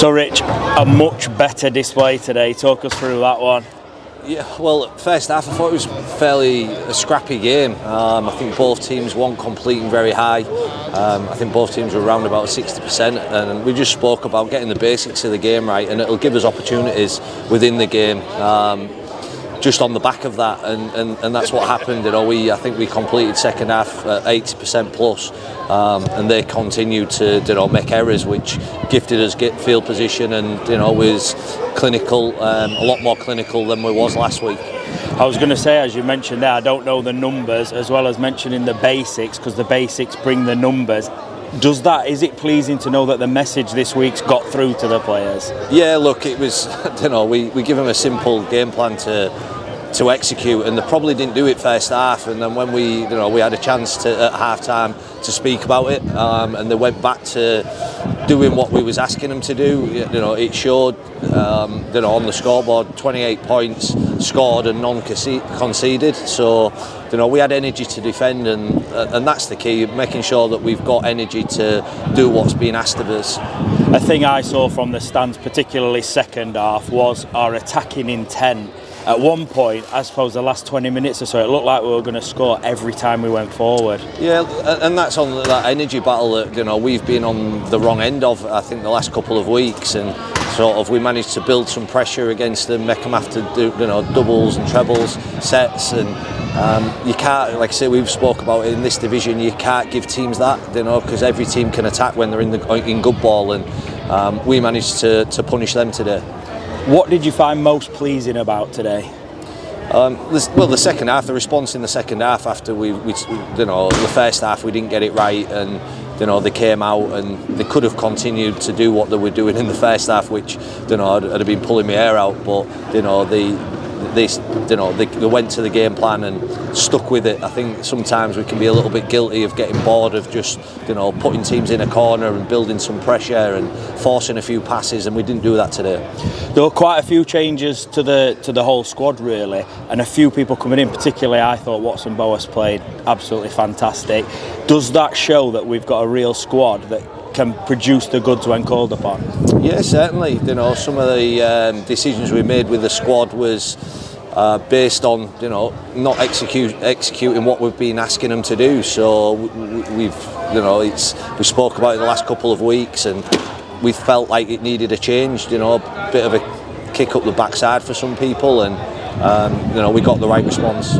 So Rich, a much better display today. Talk us through that one. Yeah, well, first half I thought it was fairly a scrappy game. I think both teams weren't completing very high. I think both teams were around about 60%, and we just spoke about getting the basics of the game right, and it'll give us opportunities within the game. Just on the back of that, and that's what happened. I think we completed second half at 80% plus, and they continued to make errors, which gifted us field position, and was clinical, a lot more clinical than we was last week. I was going to say, as you mentioned there, I don't know the numbers as well as mentioning the basics, because the basics bring the numbers. Is it pleasing to know that the message this week's got through to the players? Yeah, look, it was, we give them a simple game plan to execute, and they probably didn't do it first half, and then when we had a chance to at half time to speak about it, and they went back to doing what we was asking them to do. It showed on the scoreboard, 28 points scored and none conceded, so we had energy to defend, and that's the key, making sure that we've got energy to do what's being asked of us. A thing I saw from the stands, particularly second half, was our attacking intent. At one point, I suppose the last 20 minutes or so, it looked like we were going to score every time we went forward. Yeah, and that's on that energy battle that we've been on the wrong end of, I think, the last couple of weeks, and sort of we managed to build some pressure against them, make them have to do doubles and trebles sets, and you can't, like I say, we've spoke about it in this division, you can't give teams that, because every team can attack when they're in good ball, and we managed to punish them today. What did you find most pleasing about today? The second half, the response in the second half after we the first half we didn't get it right, and they came out and they could have continued to do what they were doing in the first half, which I'd have been pulling my hair out, but they went to the game plan and stuck with it. I think sometimes we can be a little bit guilty of getting bored of just putting teams in a corner and building some pressure and forcing a few passes, and we didn't do that today. There were quite a few changes to the whole squad really, and a few people coming in. Particularly, I thought Watson Boas played absolutely fantastic. Does that show that we've got a real squad that can produce the goods when called upon? Yeah, certainly. Some of the decisions we made with the squad was based on not executing what we've been asking them to do. So we spoke about it the last couple of weeks, and we felt like it needed a change. A bit of a kick up the backside for some people, and we got the right response.